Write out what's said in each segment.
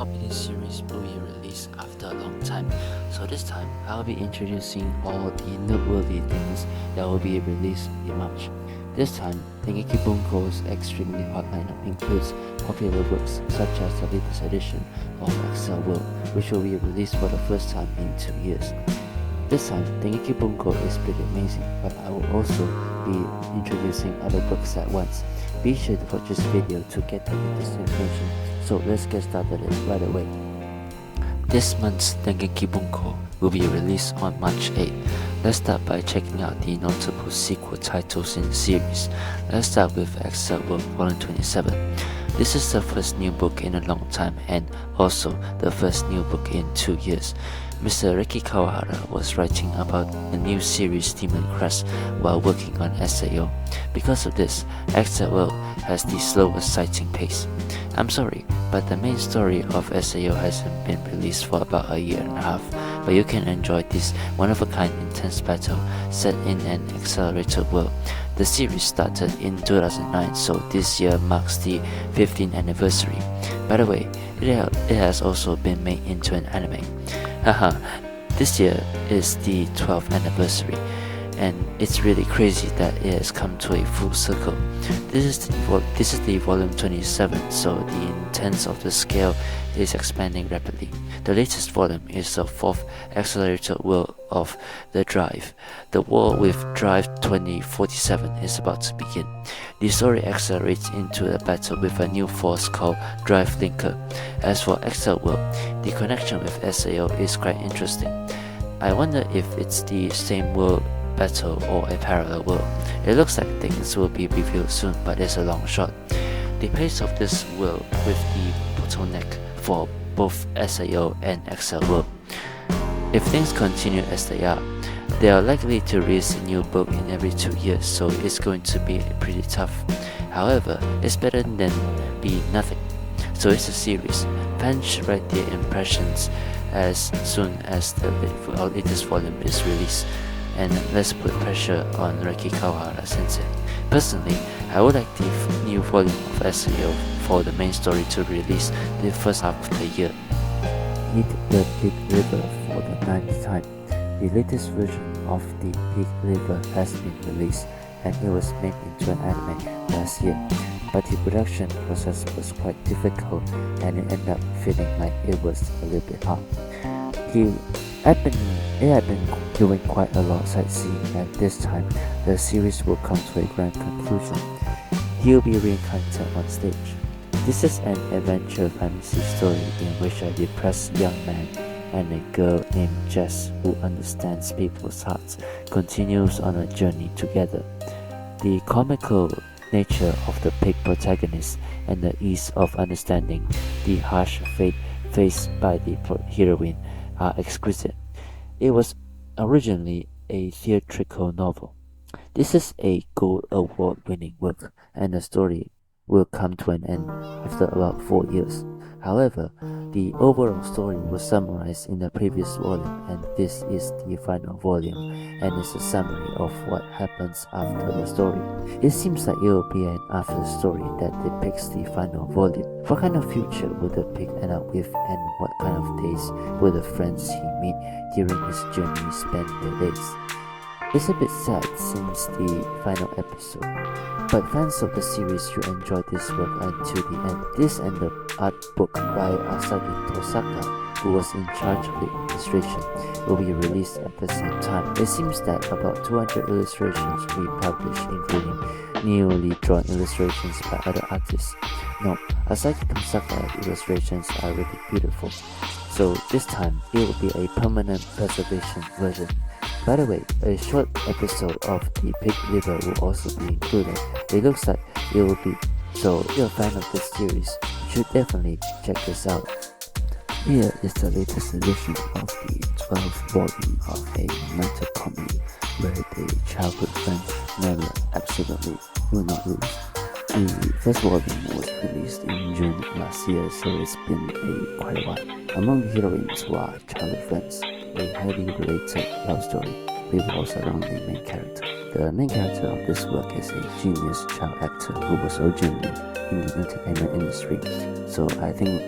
popular series will be released after a long time. So this time, I'll be introducing all the noteworthy things that will be released in March. This time, Dengeki Bunko's extremely hot lineup includes popular books such as the latest edition of Accel World, which will be released for the first time in 2 years. This time, Dengeki Bunko is pretty amazing, but I will also be introducing other books at once. Be sure to watch this video to get the latest information, so let's get started right away. This month's Dengeki Bunko will be released on March 8th. Let's start by checking out the notable sequel titles in the series. Let's start with Accel World Volume 27. This is the first new book in a long time and also the first new book in 2 years. Mr. Riki Kawahara was writing about a new series Demon Crest while working on SAO. Because of this, Accel World has the slowest sighting pace. I'm sorry, but the main story of SAO hasn't been released for about a year and a half, but you can enjoy this one-of-a-kind intense battle set in an accelerated world. The series started in 2009, so this year marks the 15th anniversary. By the way, it has also been made into an anime. Haha, this year is the 12th anniversary, and it's really crazy that it has come to a full circle. This is the volume 27, so the intent of the scale is expanding rapidly. The latest volume is the 4th accelerated world of the Drive. The war with Drive 2047 is about to begin. The story accelerates into a battle with a new force called Drive Linker. As for Accel World, the connection with SAO is quite interesting. I wonder if it's the same world battle or a parallel world. It looks like things will be revealed soon, but it's a long shot. The pace of this world with the bottleneck for both SAO and Accel World. If things continue as they are likely to release a new book in every 2 years, so it's going to be pretty tough. However, it's better than be nothing. So it's a series. Fans should write their impressions as soon as the latest volume is released, and let's put pressure on Riki Kawahara sensei. Personally, I would like the new volume of SAO for the main story to release the first half of the year. Hit the Big River for the 9th time. The latest version of the Big River has been released, and it was made into an anime last year, but the production process was quite difficult and it ended up feeling like it was a little bit hard. It had been doing quite a lot of sightseeing, and this time the series will come to a grand conclusion. He'll be reincarnated on stage. This is an adventure fantasy story in which a depressed young man and a girl named Jess, who understands people's hearts, continues on a journey together. The comical nature of the pig protagonist and the ease of understanding the harsh fate faced by the heroine are exquisite. It was originally a theatrical novel. This is a Gold Award-winning work, and the story will come to an end after about 4 years. However, the overall story was summarized in the previous volume, and this is the final volume, and it's a summary of what happens after the story. It seems like it will be an after story that depicts the final volume. What kind of future will the pig end up with, and what kind of days will the friends he meet during his journey spend their days? It's a bit sad since the final episode, but fans of the series should enjoy this work until the end. This and the art book by Asagi Tosaka, who was in charge of the illustration, will be released at the same time. It seems that about 200 illustrations will be published, including newly drawn illustrations by other artists. No, Asagi Tosaka's illustrations are really beautiful, so this time it will be a permanent preservation version. By the way, a short episode of the Big River will also be included. It looks like it will be, so if you're a fan of this series, you should definitely check this out. Here is the latest edition of the 12th volume of a romantic comedy where the childhood friends never absolutely will not lose. The first volume was released in June last year, so it's been quite a while. Among the heroines who are childhood friends, a highly related love story revolves around the main character. The main character of this work is a genius child actor who was originally in the entertainment industry, so I think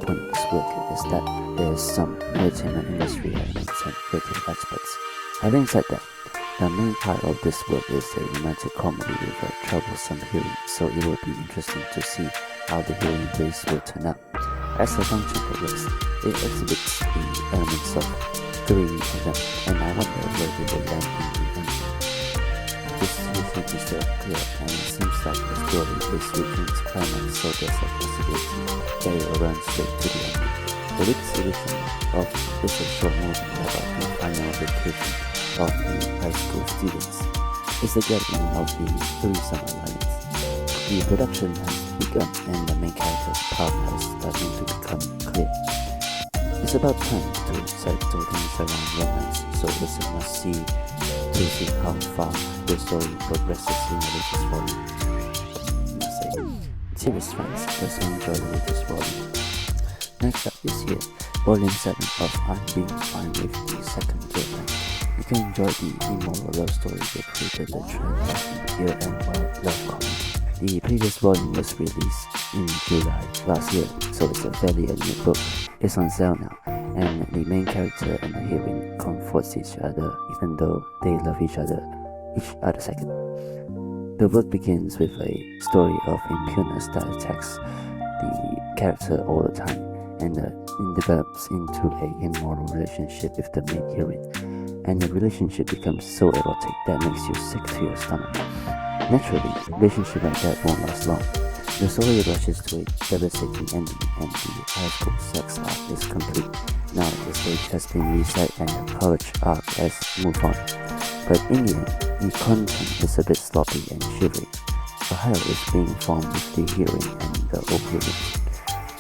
point of this work is that there is some entertainment industry elements and creative aspects. Having said that, the main part of this work is a romantic comedy with a troublesome heroine, so it will be interesting to see how the heroine base will turn out. As the function progresses, it exhibits the elements of three of them, and I wonder where they will land in the end. This usually is still clear, and it seems like the story is reaching its climax, so there's a possibility that it will run straight to the end. The latest edition of this is a short movie about the final vacation of the high school students. It's the gathering of the three summer lions. The production has begun and the main character's path has started to become clear. It's about time to settle things around romance, so it's a must-see to see how far the story progresses in the latest volume. Series fans also enjoy the latest volume. Next up is here, Volume 7 of I'm Being Fine with the Second Girlfriend. You can enjoy the immoral love story that created the trend of year-end love comedy. The previous volume was released in July last year, so it's a fairly new book. It's on sale now, and the main character and the heroine comforts each other even though they love each other second. The book begins with a story of impudence that attacks the character all the time, and it develops into an immoral relationship with the main heroine, and the relationship becomes so erotic that makes you sick to your stomach. Naturally, a relationship like that won't last long. The story rushes to a devastating ending, and the high school sex arc is complete. Now the stage has been reset and the college arc has moved on. But in the end, the content is a bit sloppy and shivery. A hell is being formed with the heroine and the opioid.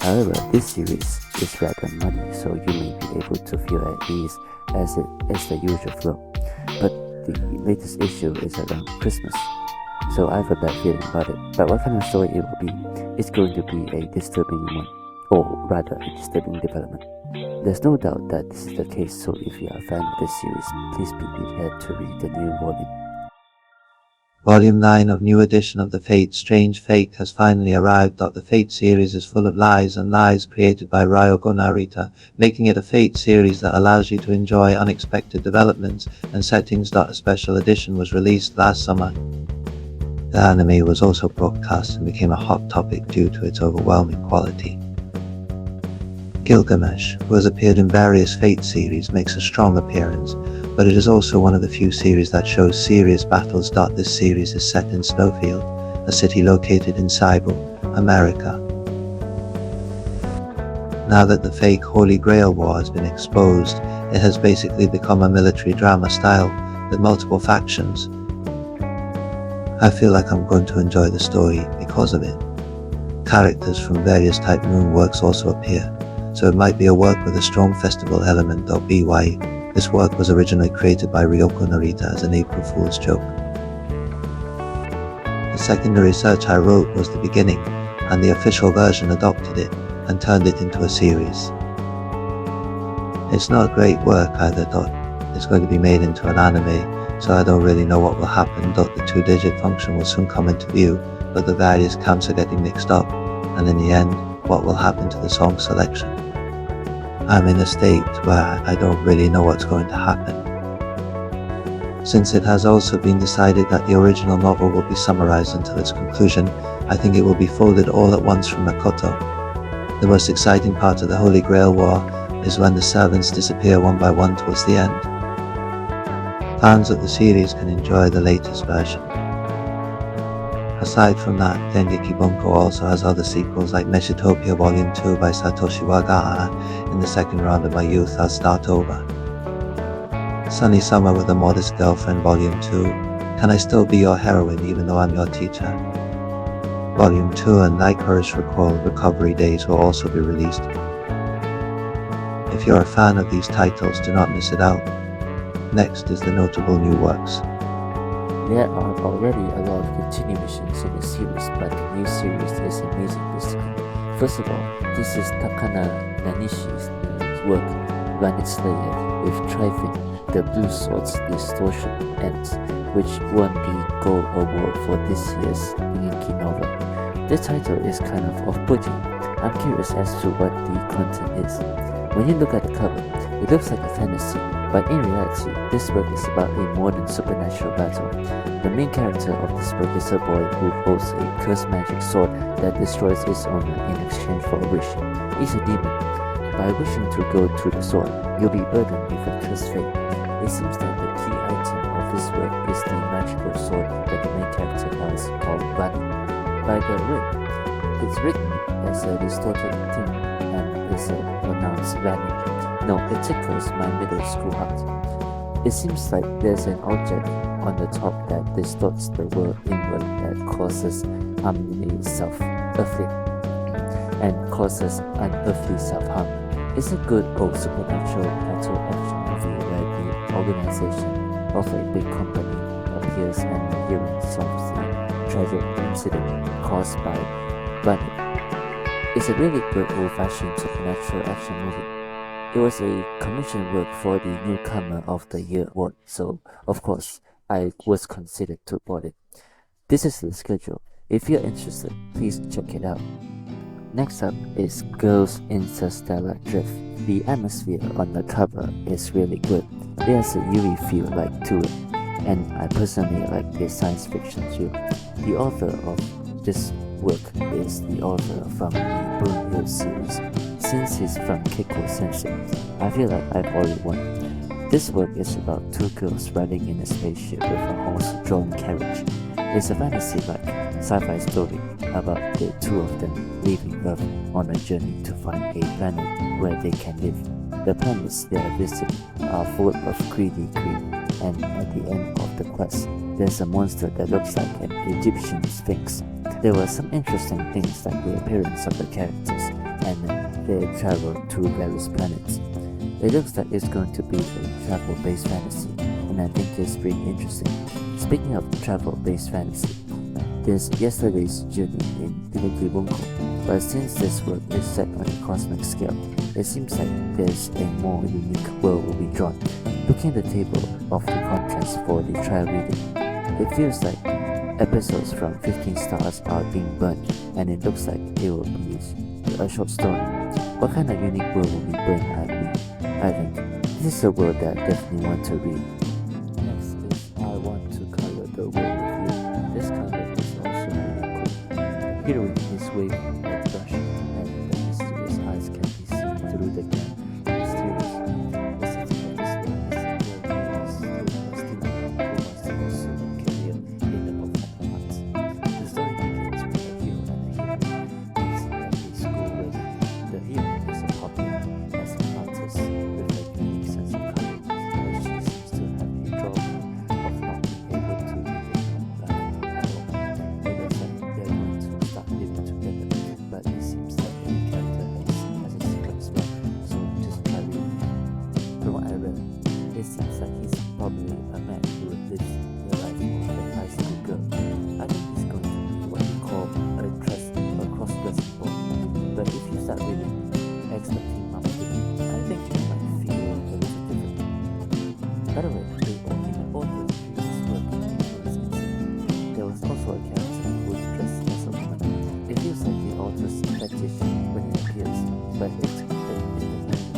However, this series is rather muddy, so you may be able to feel at ease as it is the usual flow. But the latest issue is around Christmas, so I have a bad feeling about it. But what kind of story it will be? It's going to be a disturbing one, or rather a disturbing development. There's no doubt that this is the case, so if you are a fan of this series, please be prepared to read the new volume. Volume 9 of new edition of the Fate Strange Fate has finally arrived. The Fate series is full of lies and lies created by Ryoko Narita, making it a Fate series that allows you to enjoy unexpected developments and settings. A special edition was released last summer. The anime was also broadcast and became a hot topic due to its overwhelming quality. Gilgamesh, who has appeared in various Fate series, makes a strong appearance, but it is also one of the few series that shows serious battles. This series is set in Snowfield, a city located in Saibu, America. Now that the fake Holy Grail War has been exposed, it has basically become a military drama style with multiple factions. I feel like I'm going to enjoy the story because of it. Characters from various type moon works also appear, so it might be a work with a strong festival element. BY, this work was originally created by Ryoko Narita as an April Fool's joke. The secondary search I wrote was the beginning, and the official version adopted it and turned it into a series. It's not great work either. It's going to be made into an anime, so I don't really know what will happen. The 2-digit function will soon come into view, but the various camps are getting mixed up, and in the end, what will happen to the song selection? I'm in a state where I don't really know what's going to happen. Since it has also been decided that the original novel will be summarized until its conclusion, I think it will be folded all at once from Makoto. The most exciting part of the Holy Grail War is when the servants disappear one by one towards the end. Fans of the series can enjoy the latest version. Aside from that, Dengeki Bunko also has other sequels like Meshitopia Volume 2 by Satoshi Wagara, In the Second Round of My Youth I'll Start Over. Sunny Summer with a Modest Girlfriend Volume 2, Can I Still Be Your Heroine Even Though I'm Your Teacher? Volume 2 and Lycoris Recoil Recovery Days will also be released. If you're a fan of these titles, do not miss it out. Next is the notable new works. There are already a lot of continuations in the series, but the new series is amazing this time. First of all, this is Takana Nanishi's work, Planet Slayer, with Trifin, the Blue Sword's Distortion Ends, which won the Gold Award for this year's Dengeki novel. The title is kind of off-putting, I'm curious as to what the content is. When you look at the cover, it looks like a fantasy, but in reality, this book is about a modern supernatural battle. The main character of this book is a boy who holds a cursed magic sword that destroys its owner in exchange for a wish. He's a demon. By wishing to go to the sword, you'll be burdened with a cursed fate. It seems that the key item of this work is the magical sword that the main character has called Bunny. By the way, it's written as a distorted thing and is a pronounced value. No, it tickles my middle school heart. It seems like there's an object on the top that distorts the word inward that causes harmony self-earthly and causes unearthly self-harm. It's a good old supernatural battle action movie where the organization of a big company appears and the hero solves the tragic incident caused by Bunny. It's a really good old-fashioned supernatural action movie. It was a commission work for the Newcomer of the Year award, so of course I was considered to board it. This is the schedule. If you're interested, please check it out. Next up is Girls Interstellar Drift. The atmosphere on the cover is really good. There's a eerie feel to it, and I personally like the science fiction too. The author of this work is the author from the Brunhild series. Since he's from Keiko Sensei, I feel like I've already won. This work is about two girls riding in a spaceship with a horse-drawn carriage. It's a fantasy-like sci-fi story about the two of them leaving Earth on a journey to find a planet where they can live. The planets they are visiting are full of greedy greed, and at the end of the quest, there's a monster that looks like an Egyptian sphinx. There were some interesting things like the appearance of the characters, and they travel to various planets. It looks like it's going to be a travel-based fantasy, and I think it's pretty interesting. Speaking of travel-based fantasy, there's Yesterday's Journey in Dengeki Bunko, but since this work is set on a cosmic scale, it seems like there's a more unique world will be drawn. Looking at the table of the contents for the trial reading, it feels like episodes from 15 stars are being burned, and it looks like it will be a short story. What kind of unique world will be burned, I think this is a world that I definitely want to read. Next is I Want to Color the World with You. This cover is also really cool. The heroine is waving a brush, and the mysterious eyes can be seen through the gap. Mysterious. The setting of this work is where he is a student who wants to pursue a career in the performing arts. The story begins with a hero and a heroine meeting at a school wedding. The heroine is a popular as an artist with a unique sense of color, and she seems to have a drawback of not being able to live a normal life at all. It looks like they're going to start living together, but it seems like the character has a secret as well, so just try reading. From what I read, it seems like he's probably a man who lives the life of a high school girl. I think he's going to be what we call a cross-dressing boy, but if you start reading expecting marketing, I think you might feel a little different. By the way, in the author's previous work, there was also a character who dressed as a woman. It feels like the author's fetish when it appears, but it's the intention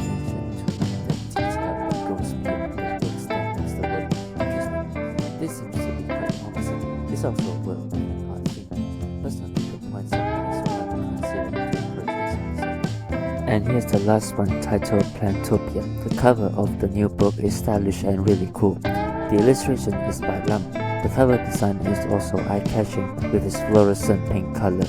to that detail that goes beyond the book standards the word interesting. This seems to be quite promising. It's also a well-written art thing. Personally, the points of this will be considered to purchase. And here's the last one, titled Plantopia. The cover of the new book is stylish and really cool. The illustration is by Lam. The cover design is also eye-catching with its fluorescent pink color.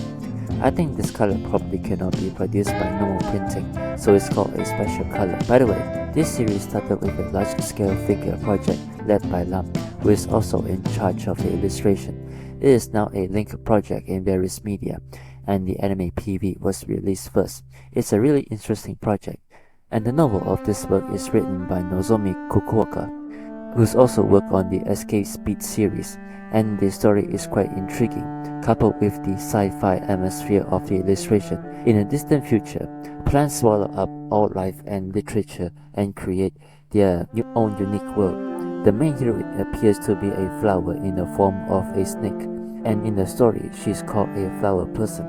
I think this color probably cannot be produced by normal printing, so it's called a special color. By the way, this series started with a large-scale figure project led by Lam, who is also in charge of the illustration. It is now a linked project in various media, and the anime PV was released first. It's a really interesting project, and the novel of this book is written by Nozomi Kukuoka, who's also worked on the Escape Speed series, and the story is quite intriguing, coupled with the sci-fi atmosphere of the illustration. In a distant future, plants swallow up all life and literature and create their own unique world. The main heroine appears to be a flower in the form of a snake, and in the story, she's called a flower person.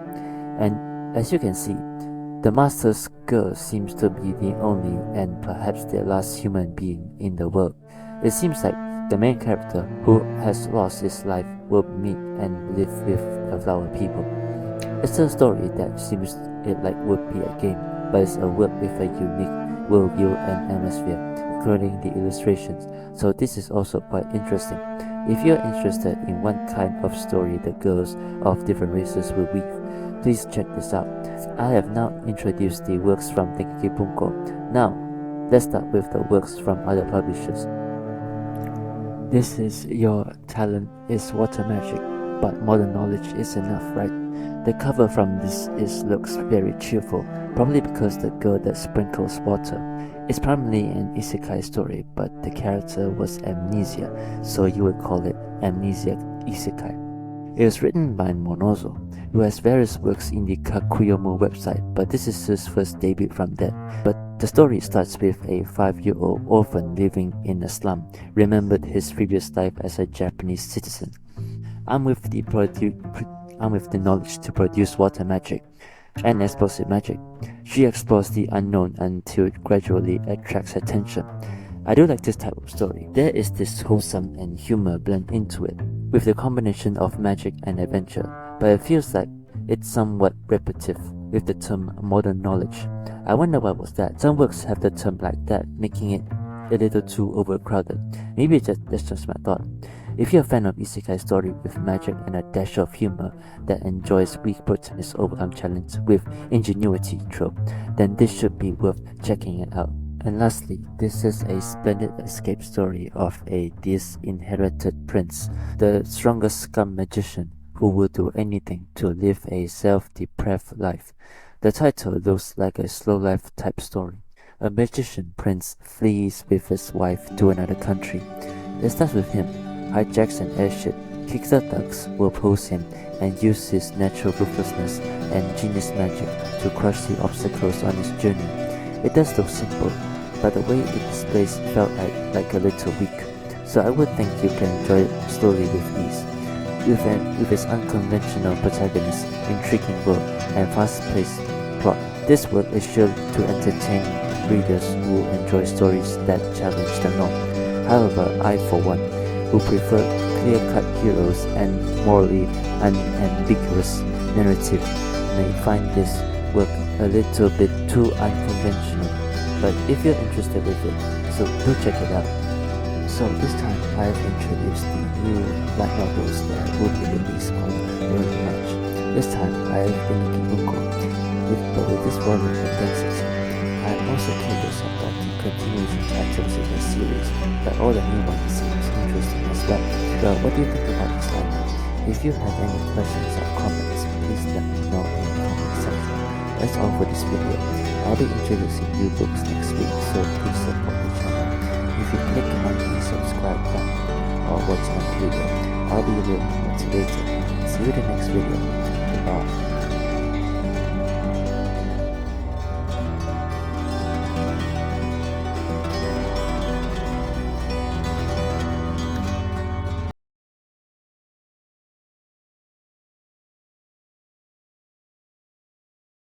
And as you can see, The master's girl seems to be the only and perhaps the last human being in the world. It seems like the main character who has lost his life will meet and live with the flower people. It's a story that seems it like would be a game, but it's a work with a unique worldview and atmosphere, including the illustrations, so this is also quite interesting. If you're interested in what kind of story the girls of different races will weave, please check this out. I have now introduced the works from Dengeki Bunko. Now, let's start with the works from other publishers. This is Your Talent is Water Magic, but modern knowledge is enough, right? The cover from this looks very cheerful, probably because the girl that sprinkles water. It's primarily an isekai story, but the character was amnesia, so you would call it amnesia isekai. It was written by Monozo, who has various works in the Kakuyomo website, but this is his first debut from that. But the story starts with a 5-year-old orphan living in a slum, remembered his previous life as a Japanese citizen. I'm with the knowledge to produce water magic and explosive magic. She explores the unknown until it gradually attracts attention. I do like this type of story. There is this wholesome and humor blend into it, with the combination of magic and adventure, but it feels like it's somewhat repetitive with the term modern knowledge. I wonder what was that. Some works have the term like that, making it a little too overcrowded. Maybe that's just my thought. If you're a fan of isekai story with magic and a dash of humor that enjoys weak protagonists overcome challenge with ingenuity trope, then this should be worth checking it out. And lastly, this is a splendid escape story of a disinherited prince, the strongest scum magician who will do anything to live a self-depraved life. The title looks like a slow life type story. A magician prince flees with his wife to another country. It starts with him hijacks an airship, kicks the thugs who oppose him, and uses his natural ruthlessness and genius magic to crush the obstacles on his journey. It does look simple, but the way it displays felt like a little weak, so I would think you can enjoy it slowly with ease. With its unconventional protagonist, intriguing world, and fast-paced plot, this work is sure to entertain readers who enjoy stories that challenge the norm. However, I, for one, who prefer clear-cut heroes and morally unambiguous narrative, may find this work a little bit too unconventional. But if you're interested with it, so do check it out. So this time I have introduced the new light novels that will be released on early March. This time I have Dengeki Bunko, with this volume intensity. I am also curious about the continuation titles in the series, but all the new ones seems interesting as well. Well, what do you think about this lineup? If you have any questions or comments, please let me know in the comment section. That's all for this video. I'll be introducing new books next week, so please support the channel. If you click on the subscribe button or watch my video, I'll be a little motivated. See you in the next video. Goodbye.